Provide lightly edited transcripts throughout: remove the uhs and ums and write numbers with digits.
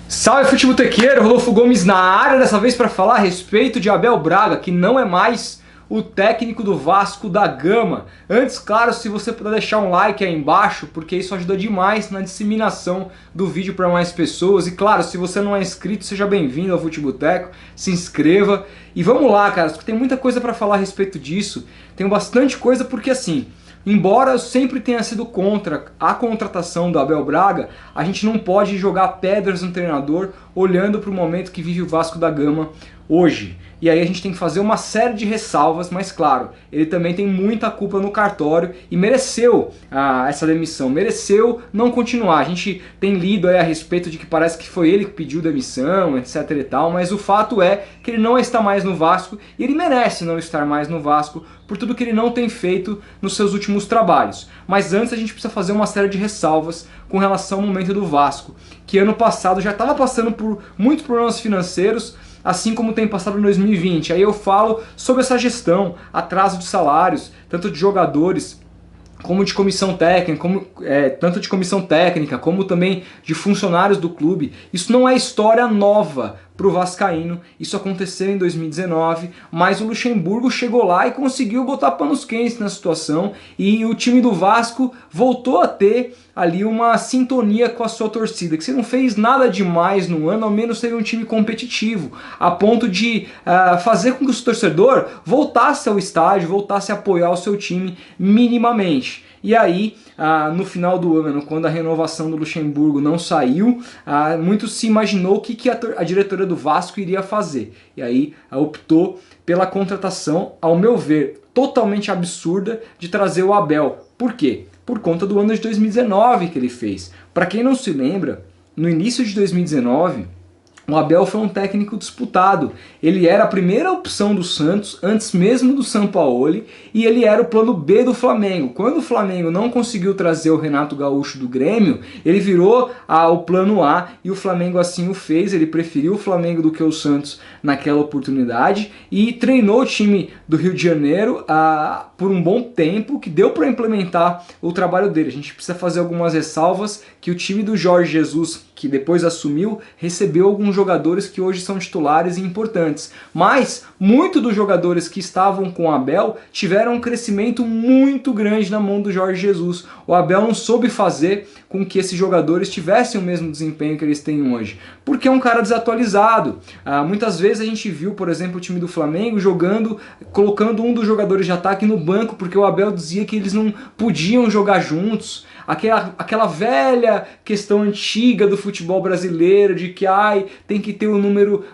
Salve futebotequeiro, Rodolfo Gomes na área, dessa vez para falar a respeito de Abel Braga, que não é mais o técnico do Vasco da Gama. Antes, claro, se você puder deixar um like aí embaixo, porque isso ajuda demais na disseminação do vídeo para mais pessoas. E claro, se você não é inscrito, seja bem-vindo ao Futeboteco, se inscreva. E vamos lá, cara, porque tem muita coisa para falar a respeito disso. Tem bastante coisa porque assim, embora eu sempre tenha sido contra a contratação do Abel Braga, a gente não pode jogar pedras no treinador olhando para o momento que vive o Vasco da Gama hoje. E aí a gente tem que fazer uma série de ressalvas, mas claro, ele também tem muita culpa no cartório e mereceu essa demissão, mereceu não continuar. A gente tem lido aí a respeito de que parece que foi ele que pediu demissão, etc e tal, mas o fato é que ele não está mais no Vasco e ele merece não estar mais no Vasco por tudo que ele não tem feito nos seus últimos trabalhos. Mas antes a gente precisa fazer uma série de ressalvas com relação ao momento do Vasco, que ano passado já estava passando por muitos problemas financeiros, assim como tem passado em 2020. Aí eu falo sobre essa gestão, atraso de salários, tanto de jogadores como de comissão técnica, tanto de comissão técnica como também de funcionários do clube. Isso não é história nova para o vascaíno, isso aconteceu em 2019, mas o Luxemburgo chegou lá e conseguiu botar panos quentes na situação e o time do Vasco voltou a ter ali uma sintonia com a sua torcida, que se não fez nada demais no ano, ao menos teve um time competitivo, a ponto de fazer com que o torcedor voltasse ao estádio, voltasse a apoiar o seu time minimamente. E aí, no final do ano, quando a renovação do Luxemburgo não saiu, muito se imaginou o que a diretoria do Vasco iria fazer. E aí optou pela contratação, ao meu ver, totalmente absurda de trazer o Abel. Por quê? Por conta do ano de 2019 que ele fez. Para quem não se lembra, no início de 2019... o Abel foi um técnico disputado, ele era a primeira opção do Santos, antes mesmo do Sampaoli, e ele era o plano B do Flamengo. Quando o Flamengo não conseguiu trazer o Renato Gaúcho do Grêmio, ele virou o plano A, e o Flamengo assim o fez, ele preferiu o Flamengo do que o Santos naquela oportunidade, e treinou o time do Rio de Janeiro por um bom tempo, que deu para implementar o trabalho dele. A gente precisa fazer algumas ressalvas, que o time do Jorge Jesus, que depois assumiu, recebeu alguns jogadores que hoje são titulares e importantes. Mas muitos dos jogadores que estavam com o Abel tiveram um crescimento muito grande na mão do Jorge Jesus. O Abel não soube fazer com que esses jogadores tivessem o mesmo desempenho que eles têm hoje, porque é um cara desatualizado. Muitas vezes a gente viu, por exemplo, o time do Flamengo jogando, colocando um dos jogadores de ataque no banco, porque o Abel dizia que eles não podiam jogar juntos. Aquela velha questão antiga do futebol brasileiro, de que tem que ter um número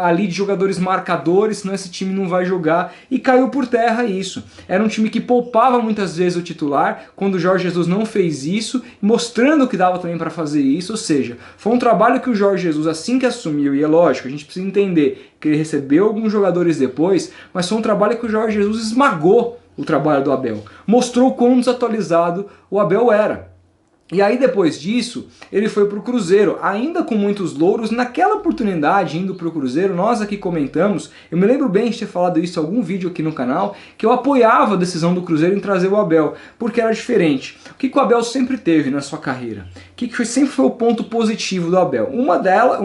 ali de jogadores marcadores, senão esse time não vai jogar, e caiu por terra isso. Era um time que poupava muitas vezes o titular, quando o Jorge Jesus não fez isso, mostrando que dava também para fazer isso, ou seja, foi um trabalho que o Jorge Jesus, assim que assumiu, e é lógico, a gente precisa entender que ele recebeu alguns jogadores depois, mas foi um trabalho que o Jorge Jesus esmagou o trabalho do Abel, mostrou quão desatualizado o Abel era. E aí depois disso, ele foi para o Cruzeiro, ainda com muitos louros. Naquela oportunidade, indo para o Cruzeiro, nós aqui comentamos, eu me lembro bem de ter falado isso em algum vídeo aqui no canal, que eu apoiava a decisão do Cruzeiro em trazer o Abel, porque era diferente. O que o Abel sempre teve na sua carreira? O que sempre foi o ponto positivo do Abel? Uma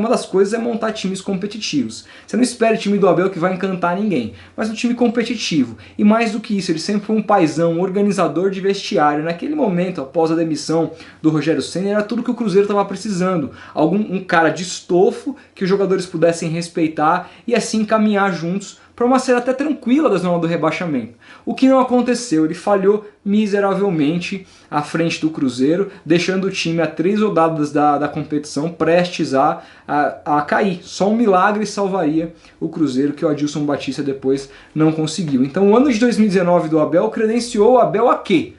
das coisas é montar times competitivos. Você não espera o time do Abel que vai encantar ninguém, mas um time competitivo. E mais do que isso, ele sempre foi um paizão, um organizador de vestiário. Naquele momento, após a demissão do Rogério Ceni, era tudo que o Cruzeiro estava precisando. Um cara de estofo que os jogadores pudessem respeitar e assim caminhar juntos para uma série até tranquila da zona do rebaixamento. O que não aconteceu, ele falhou miseravelmente à frente do Cruzeiro, deixando o time a 3 rodadas da competição prestes a cair. Só um milagre salvaria o Cruzeiro, que o Adilson Batista depois não conseguiu. Então o ano de 2019 do Abel credenciou o Abel a quê?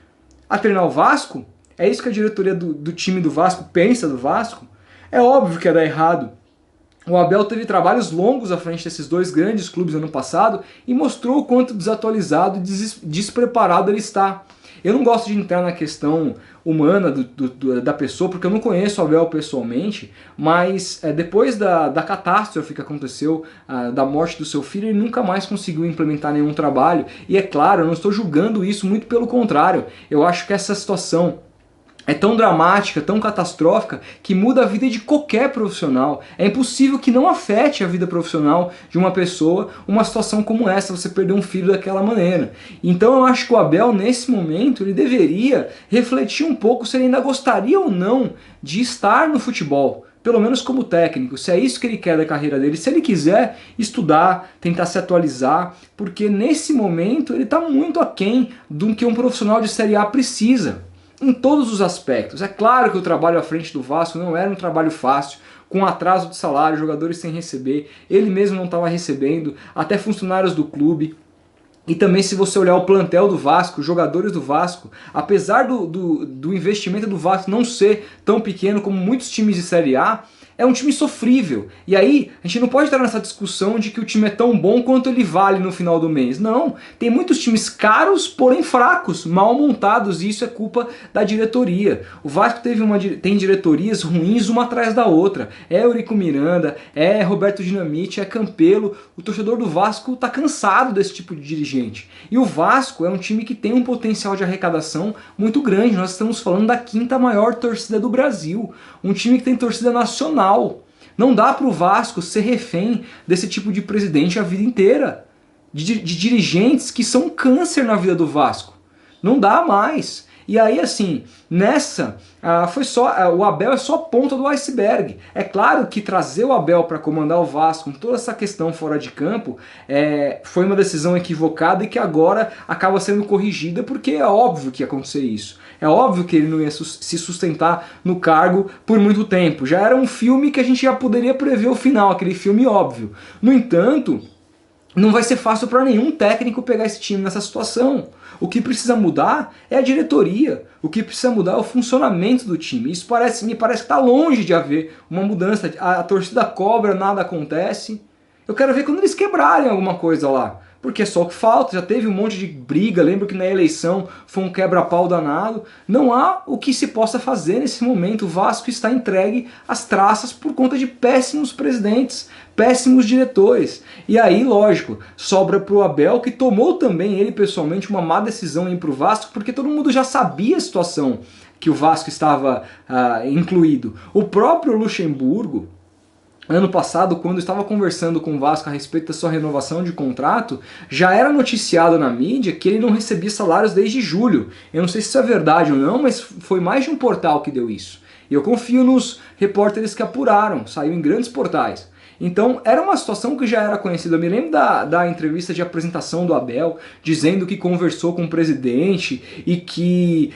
A treinar o Vasco? É isso que a diretoria do time do Vasco pensa do Vasco? É óbvio que ia dar errado. O Abel teve trabalhos longos à frente desses dois grandes clubes ano passado e mostrou o quanto desatualizado e despreparado ele está. Eu não gosto de entrar na questão humana da pessoa, porque eu não conheço o Abel pessoalmente, mas depois da catástrofe que aconteceu, da morte do seu filho, ele nunca mais conseguiu implementar nenhum trabalho. E é claro, eu não estou julgando isso, muito pelo contrário. Eu acho que essa situação é tão dramática, tão catastrófica, que muda a vida de qualquer profissional. É impossível que não afete a vida profissional de uma pessoa uma situação como essa, você perder um filho daquela maneira. Então eu acho que o Abel, nesse momento, ele deveria refletir um pouco se ele ainda gostaria ou não de estar no futebol. Pelo menos como técnico, se é isso que ele quer da carreira dele, se ele quiser estudar, tentar se atualizar, porque nesse momento ele está muito aquém do que um profissional de Série A precisa. Em todos os aspectos. É claro que o trabalho à frente do Vasco não era um trabalho fácil, com atraso de salário, jogadores sem receber, ele mesmo não estava recebendo, até funcionários do clube. E também, se você olhar o plantel do Vasco, os jogadores do Vasco, apesar do investimento do Vasco não ser tão pequeno como muitos times de Série A, é um time sofrível. E aí, a gente não pode entrar nessa discussão de que o time é tão bom quanto ele vale no final do mês. Não, tem muitos times caros, porém fracos, mal montados, e isso é culpa da diretoria. O Vasco tem diretorias ruins uma atrás da outra. É Eurico Miranda, é Roberto Dinamite, é Campelo. O torcedor do Vasco está cansado desse tipo de dirigente. E o Vasco é um time que tem um potencial de arrecadação muito grande. Nós estamos falando da 5ª maior torcida do Brasil. Um time que tem torcida nacional. Não dá para o Vasco ser refém desse tipo de presidente a vida inteira. De dirigentes que são um câncer na vida do Vasco. Não dá mais. E aí, assim, nessa, o Abel é só a ponta do iceberg. É claro que trazer o Abel para comandar o Vasco com toda essa questão fora de campo foi uma decisão equivocada e que agora acaba sendo corrigida, porque é óbvio que ia acontecer isso. É óbvio que ele não ia se sustentar no cargo por muito tempo. Já era um filme que a gente já poderia prever o final, aquele filme óbvio. No entanto, não vai ser fácil para nenhum técnico pegar esse time nessa situação. O que precisa mudar é a diretoria. O que precisa mudar é o funcionamento do time. Isso me parece que está longe de haver uma mudança. A torcida cobra, nada acontece. Eu quero ver quando eles quebrarem alguma coisa lá. Porque é só o que falta, já teve um monte de briga, lembro que na eleição foi um quebra-pau danado. Não há o que se possa fazer nesse momento. O Vasco está entregue às traças por conta de péssimos presidentes, péssimos diretores. E aí, lógico, sobra para o Abel, que tomou também, ele pessoalmente, uma má decisão em ir para o Vasco, porque todo mundo já sabia a situação que o Vasco estava incluído. O próprio Luxemburgo, ano passado, quando estava conversando com o Vasco a respeito da sua renovação de contrato, já era noticiado na mídia que ele não recebia salários desde julho. Eu não sei se isso é verdade ou não, mas foi mais de um portal que deu isso. E eu confio nos repórteres que apuraram, saiu em grandes portais. Então era uma situação que já era conhecida. Eu me lembro da entrevista de apresentação do Abel, dizendo que conversou com o presidente e que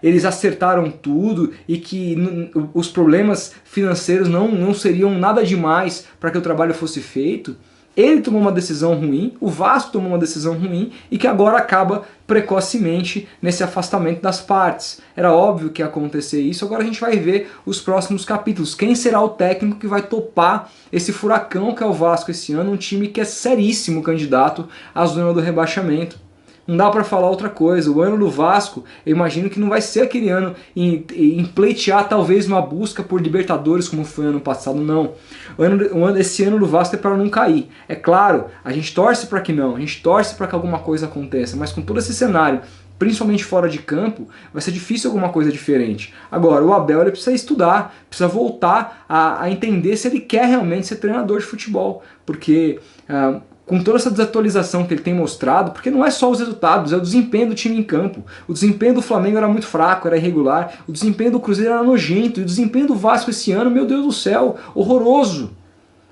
eles acertaram tudo e que os problemas financeiros não seriam nada demais para que o trabalho fosse feito. Ele tomou uma decisão ruim, o Vasco tomou uma decisão ruim e que agora acaba precocemente nesse afastamento das partes. Era óbvio que ia acontecer isso, agora a gente vai ver os próximos capítulos. Quem será o técnico que vai topar esse furacão que é o Vasco esse ano, um time que é seríssimo candidato à zona do rebaixamento. Não dá para falar outra coisa. O ano do Vasco, eu imagino que não vai ser aquele ano em pleitear talvez uma busca por Libertadores como foi ano passado, não. Esse ano do Vasco é para não cair. É claro, a gente torce para que não, a gente torce para que alguma coisa aconteça, mas com todo esse cenário, principalmente fora de campo, vai ser difícil alguma coisa diferente. Agora, o Abel ele precisa estudar, precisa voltar a entender se ele quer realmente ser treinador de futebol, porque com toda essa desatualização que ele tem mostrado, porque não é só os resultados, é o desempenho do time em campo. O desempenho do Flamengo era muito fraco, era irregular, o desempenho do Cruzeiro era nojento, e o desempenho do Vasco esse ano, meu Deus do céu, horroroso.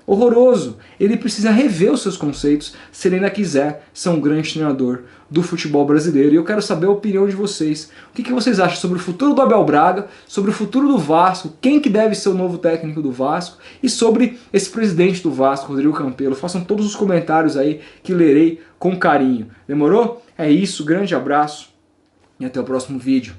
Horroroso. Ele precisa rever os seus conceitos se ele ainda quiser ser um grande treinador do futebol brasileiro. E eu quero saber a opinião de vocês. O que vocês acham sobre o futuro do Abel Braga, sobre o futuro do Vasco, quem que deve ser o novo técnico do Vasco e sobre esse presidente do Vasco, Rodrigo Campelo. Façam todos os comentários aí que lerei com carinho. Demorou? É isso, grande abraço e até o próximo vídeo.